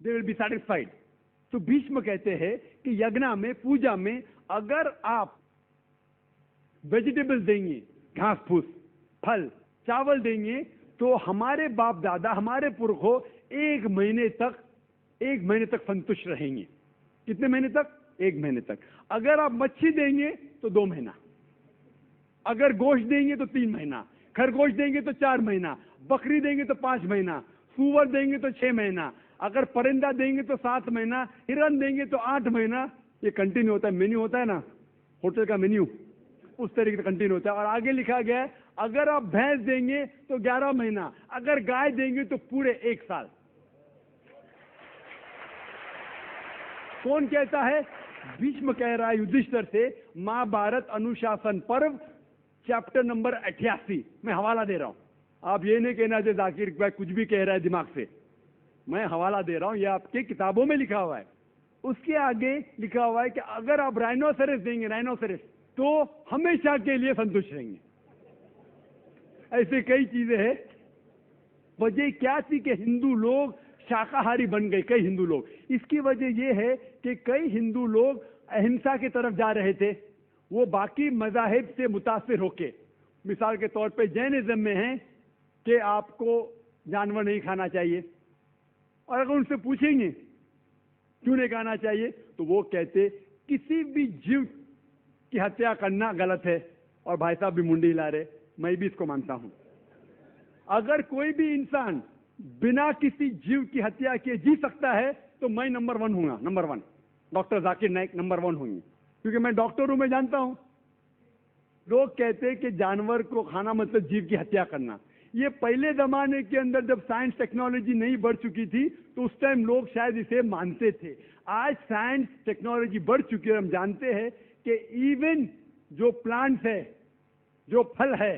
They will be satisfied. तो भीष्म कहते हैं कि यज्ञ में, पूजा में अगर आप वेजिटेबल्स देंगे, घास फूस, फल, चावल देंगे, तो हमारे बाप दादा, हमारे पुरखों 1 महीने तक संतुष्ट रहेंगे। कितने महीने तक? 1 महीने तक। अगर आप मच्छी देंगे तो 2 महीना, अगर गोश्त देंगे तो 3 महीना, खरगोश देंगे तो 4 महीना, बकरी देंगे तो 5 महीना, सूअर देंगे तो 6 महीना, अगर परिंदा देंगे तो 7 महीना, हिरन देंगे तो 8 महीना। ये कंटिन्यू होता है, मेन्यू होता है ना, होटल का मेन्यू, उस तरीके से कंटिन्यू होता है। और आगे लिखा गया है अगर आप भैंस देंगे तो 11 महीना, अगर गाय देंगे तो पूरे 1 साल। कौन कहता है? भीष्म कह रहा है युधिष्ठिर से, महाभारत अनुशासन पर्व चैप्टर नंबर 88। मैं हवाला दे रहा हूं, आप ये नहीं कहना जो जाकिर भाई कुछ भी कह रहा है दिमाग से, मैं हवाला दे रहा हूं, ये आपके किताबों में लिखा हुआ है। उसके आगे लिखा हुआ है कि अगर आप राइनोसेरस देंगे, राइनोसेरस, तो हमेशा के लिए संतुष्ट रहेंगे। ऐसे कई चीजें हैं। वजह क्या थी कि हिंदू लोग शाकाहारी बन गए, कई हिंदू लोग। इसकी वजह यह है कि कई हिंदू लोग अहिंसा की तरफ जा रहे थे, वो बाकी मजाहिब से मुतासिर होके, मिसाल के तौर पे जैनिज्म में है कि आपको जानवर नहीं खाना चाहिए, और अगर उनसे पूछेंगे क्यों नहीं खाना चाहिए, तो वो कहते किसी भी जीव की हत्या करना गलत है। और भाई साहब भी मुंडी हिला रहे, मैं भी इसको मानता हूं। अगर कोई भी इंसान बिना किसी जीव की हत्या किए जी सकता है तो मैं नंबर 1 हूंगा, number 1। Doctor Zakir Naik number 1 होंगे, क्योंकि मैं डॉक्टर हूं, मैं जानता हूं। लोग कहते हैं कि जानवर को खाना मतलब जीव की हत्या करना। ये पहले जमाने के अंदर जब साइंस टेक्नोलॉजी नहीं बढ़ चुकी थी तो उस टाइम लोग शायद इसे मानते थे। आज साइंस टेक्नोलॉजी बढ़ चुकी है, हम जानते हैं कि इवन जो प्लांट्स है, जो फल है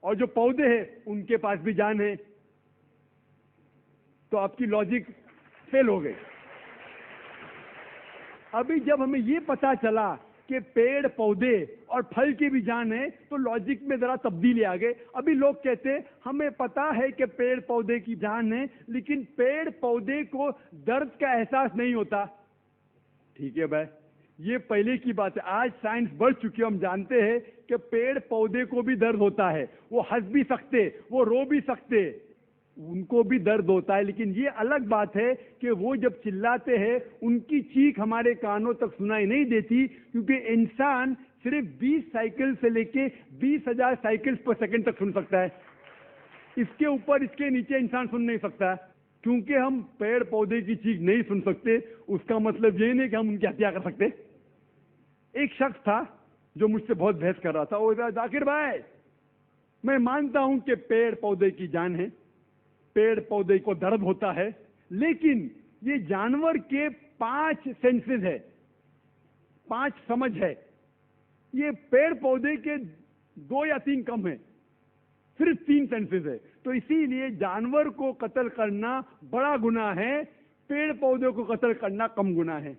और जो पौधे हैं, उनके पास भी जान है। तो आपकी लॉजिक फेल हो गई। अभी जब हमें ये पता चला कि पेड़ पौधे और फल की भी जान है, तो लॉजिक में जरा तब्दीली आ गई। अभी लोग कहते हैं हमें पता है कि पेड़ पौधे की जान है, लेकिन पेड़ पौधे को दर्द का एहसास नहीं होता। ठीक है भाई, ये पहले की बात है। आज साइंस बढ़ चुकी है, हम जानते हैं कि पेड़ पौधे को भी दर्द होता है। वो हंस भी सकते, वो रो भी सकते, उनको भी दर्द होता है। लेकिन ये अलग बात है कि वो जब चिल्लाते हैं उनकी चीख हमारे कानों तक सुनाई नहीं देती, क्योंकि इंसान सिर्फ 20 साइकिल से लेके 20,000 साइकिल्स पर सेकंड तक सुन सकता है। इसके ऊपर, इसके नीचे इंसान सुन नहीं सकता। क्योंकि हम पेड़ पौधे की चीख नहीं सुन सकते, उसका मतलब ये नहीं कि हम उनकी हत्या कर सकते। एक शख्स था जो मुझसे बहुत बहस कर रहा था। वो जाकिर भाई, मैं मानता हूं कि पेड़ पौधे की जान है, पेड़ पौधे को दर्द होता है, लेकिन ये जानवर के 5 सेंसेस है, 5 समझ है। ये पेड़ पौधे के 2 या 3 कम है, सिर्फ 3 सेंसेस है। तो इसीलिए जानवर को कत्ल करना बड़ा गुनाह है, पेड़ पौधे को कत्ल करना कम गुनाह है।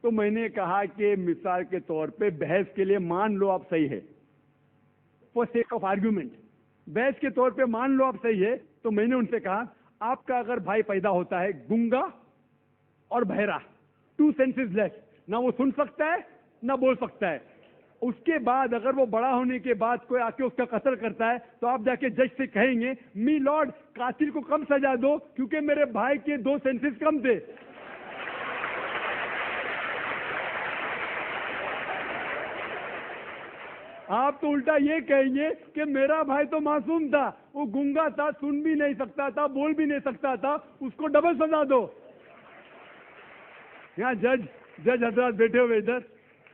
तो मैंने कहा कि मिसाल के तौर पे बहस के लिए मान लो आप सही है, फॉर सेक ऑफ आर्ग्यूमेंट, बहस के तौर पे मान लो आप सही है। तो मैंने उनसे कहा आपका अगर भाई पैदा होता है गूंगा और बहरा, 2 सेंसेस लेस, ना वो सुन सकता है ना बोल सकता है, उसके बाद अगर वो बड़ा होने के बाद कोई आके उसका कत्ल करता है, तो आप जाके जज से कहेंगे मी लॉर्ड, कातिल को कम सजा दो क्योंकि मेरे भाई के 2 सेंसेस कम थे। आप तो उल्टा ये कहेंगे कि मेरा भाई तो मासूम था, वो गूंगा था, सुन भी नहीं सकता था, बोल भी नहीं सकता था, उसको डबल सजा दो। यहाँ जज हजरत बैठे हुए इधर।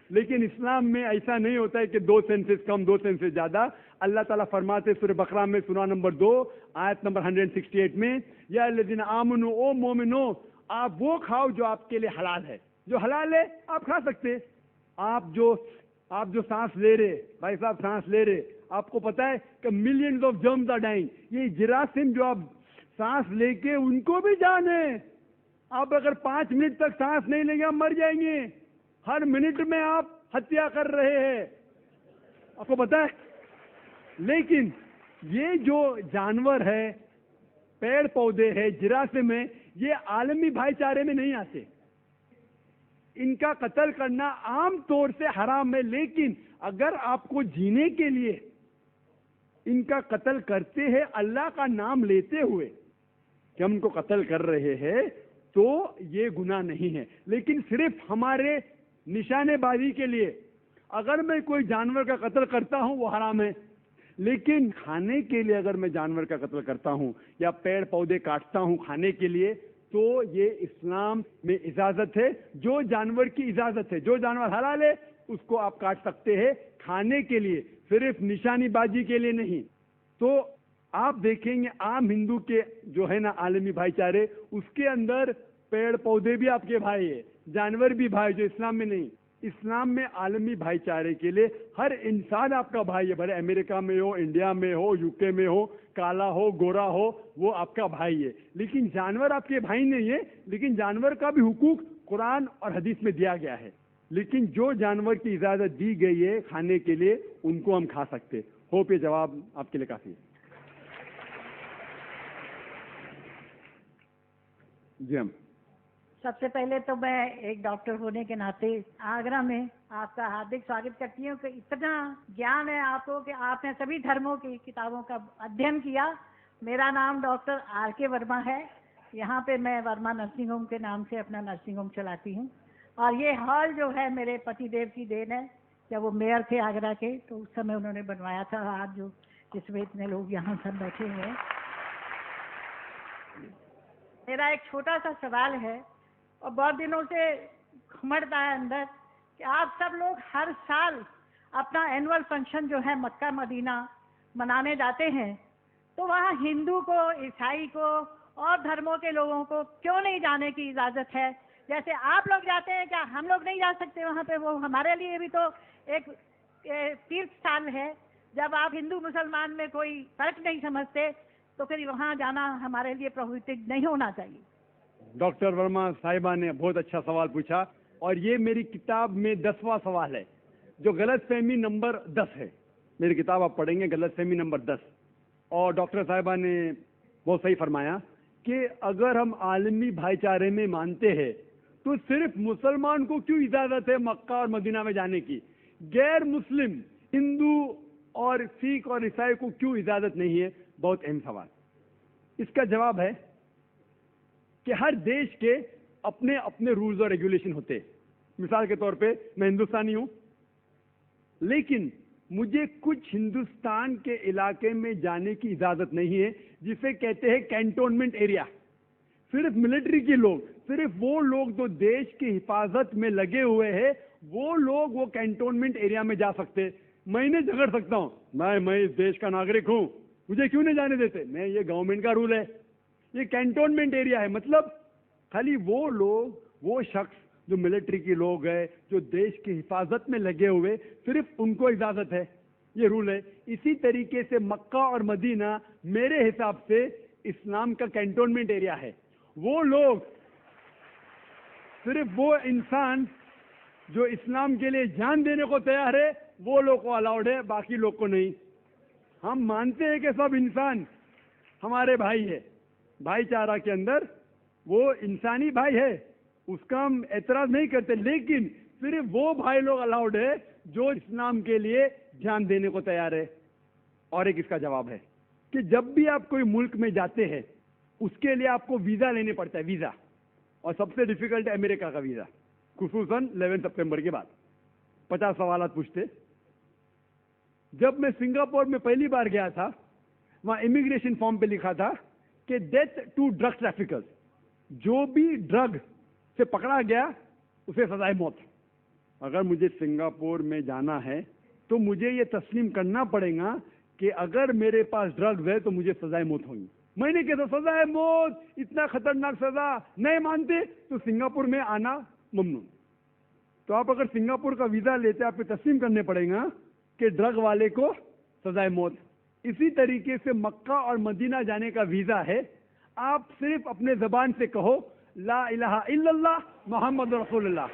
लेकिन इस्लाम में ऐसा नहीं होता है कि 2 सेंसेस कम 2 सेंसेस ज्यादा। अल्लाह ताला फरमाते सूरह बकरा में सूरा नंबर 2 आयत नंबर 168 में, या अल्लज़ीना आमनू, ओ मोमिनो, आप वो खाओ जो आपके लिए हलाल है। जो हलाल है आप खा सकते। आप जो सांस ले रहे, भाई साहब सांस ले रहे, आपको पता है कि millions of germs are dying. ये जिरासिम जो आप सांस लेके, उनको भी जान है। आप अगर 5 मिनट तक सांस नहीं लेंगे आप मर जाएंगे। हर मिनट में आप हत्या कर रहे हैं, आपको पता है। लेकिन ये जो जानवर है, पेड़ पौधे है, जिरासिम है, ये आलमी भाईचारे में नहीं आते। इनका कत्ल करना आम तौर से हराम है, लेकिन अगर आपको जीने के लिए इनका कत्ल करते हैं अल्लाह का नाम लेते हुए कि हम उनको कत्ल कर रहे हैं, तो ये गुनाह नहीं है। लेकिन सिर्फ हमारे निशानेबाजी के लिए अगर मैं कोई जानवर का कत्ल करता हूं वो हराम है, लेकिन खाने के लिए अगर मैं जानवर का कत्ल करता हूं या पेड़ पौधे काटता हूं खाने के लिए, तो ये इस्लाम में इजाजत है। जो जानवर की इजाजत है, जो जानवर हलाल है, उसको आप काट सकते हैं खाने के लिए, सिर्फ निशानीबाजी के लिए नहीं। तो आप देखेंगे आम हिंदू के जो है ना आलमी भाईचारे, उसके अंदर पेड़ पौधे भी आपके भाई है, जानवर भी भाई, जो इस्लाम में नहीं। इस्लाम में आलमी भाईचारे के लिए हर इंसान आपका भाई है, भले अमेरिका में हो, इंडिया में हो, यूके में हो, काला हो, गोरा हो, वो आपका भाई है। लेकिन जानवर आपके भाई नहीं है, लेकिन जानवर का भी हुकूक कुरान और हदीस में दिया गया है। लेकिन जो जानवर की इजाजत दी गई है खाने के लिए, उनको हम खा सकते। होप ये जवाब आपके लिए काफी है। जी हम सबसे पहले तो मैं एक डॉक्टर होने के नाते आगरा में आपका हार्दिक स्वागत करती हूँ कि इतना ज्ञान है आपको कि आपने सभी धर्मों की किताबों का अध्ययन किया। मेरा नाम डॉक्टर R.K. वर्मा है। यहाँ पे मैं वर्मा नर्सिंग होम के नाम से अपना नर्सिंग होम चलाती हूँ, और ये हॉल जो है मेरे पतिदेव की देन है। जब वो मेयर थे आगरा के, तो उस समय उन्होंने बनवाया था। आज जो जिसमें इतने लोग यहाँ सब बैठे हुए हैं। मेरा एक छोटा सा सवाल है और बहुत दिनों से घुमड़ता है अंदर कि आप सब लोग हर साल अपना एनुअल फंक्शन जो है मक्का मदीना मनाने जाते हैं, तो वहाँ हिंदू को, ईसाई को और धर्मों के लोगों को क्यों नहीं जाने की इजाज़त है? जैसे आप लोग जाते हैं, क्या हम लोग नहीं जा सकते वहाँ पे? वो हमारे लिए भी तो एक तीर्थ स्थान है। जब आप हिंदू मुसलमान में कोई फर्क नहीं समझते, तो फिर वहाँ जाना हमारे लिए प्रोहिबिटेड नहीं होना चाहिए। डॉक्टर वर्मा साहिबा ने बहुत अच्छा सवाल पूछा, और ये मेरी किताब में 10वां सवाल है, जो गलतफहमी नंबर 10 है। मेरी किताब आप पढ़ेंगे, गलतफहमी नंबर 10। और डॉक्टर साहिबा ने बहुत सही फरमाया कि अगर हम आलमी भाईचारे में मानते हैं, तो सिर्फ मुसलमान को क्यों इजाजत है मक्का और मदीना में जाने की? गैर मुस्लिम हिंदू और सिख और ईसाई को क्यों इजाजत नहीं है? बहुत अहम सवाल। इसका जवाब है कि हर देश के अपने अपने रूल्स और रेगुलेशन होते हैं। मिसाल के तौर पे मैं हिंदुस्तानी हूं, लेकिन मुझे कुछ हिंदुस्तान के इलाके में जाने की इजाजत नहीं है, जिसे कहते हैं कैंटोनमेंट एरिया। सिर्फ मिलिट्री के लोग, सिर्फ वो लोग जो देश की हिफाजत में लगे हुए हैं, वो लोग वो कैंटोनमेंट एरिया में जा सकते। मैं इन्हें झगड़ सकता हूं, मैं इस देश का नागरिक हूं, मुझे क्यों नहीं जाने देते? मैं, ये गवर्नमेंट का रूल है। ये कैंटोनमेंट एरिया है, मतलब खाली वो लोग, वो शख्स जो मिलिट्री के लोग हैं, जो देश की हिफाजत में लगे हुए, सिर्फ उनको इजाजत है। ये रूल है। इसी तरीके से मक्का और मदीना मेरे हिसाब से इस्लाम का कैंटोनमेंट एरिया है। वो लोग, सिर्फ वो इंसान जो इस्लाम के लिए जान देने को तैयार है, वो लोग को अलाउड है, बाकी लोग को नहीं। हम मानते हैं कि सब इंसान हमारे भाई है, भाईचारा के अंदर वो इंसानी भाई है, उसका हम एतराज नहीं करते, लेकिन सिर्फ वो भाई लोग अलाउड है जो इस्लाम के लिए जान देने को तैयार है। और एक इसका जवाब है कि जब भी आप कोई मुल्क में जाते हैं, उसके लिए आपको वीजा लेने पड़ता है, वीजा। और सबसे डिफिकल्ट है अमेरिका का वीजा, खुसूसन 11 सितंबर के बाद। 50 सवाल पूछते। जब मैं सिंगापुर में पहली बार गया था, वहां इमिग्रेशन फॉर्म पे लिखा था कि डेथ टू ड्रग ट्रैफिकर्स, जो भी ड्रग से पकड़ा गया उसे सजाए मौत। अगर मुझे सिंगापुर में जाना है तो मुझे ये तस्लीम करना पड़ेगा कि अगर मेरे पास ड्रग्स है तो मुझे सजाए मौत होगी। मैंने कहा सजाए मौत, इतना खतरनाक सजा, नहीं मानते तो सिंगापुर में आना ममनू। तो आप अगर सिंगापुर का वीजा लेते, आपको तस्लीम करने पड़ेगा कि ड्रग वाले को सजाए मौत। इसी तरीके से मक्का और मदीना जाने का वीजा है। आप सिर्फ अपने जबान से कहो ला इलाहा इल्लल्लाह मोहम्मद रसूलुल्लाह,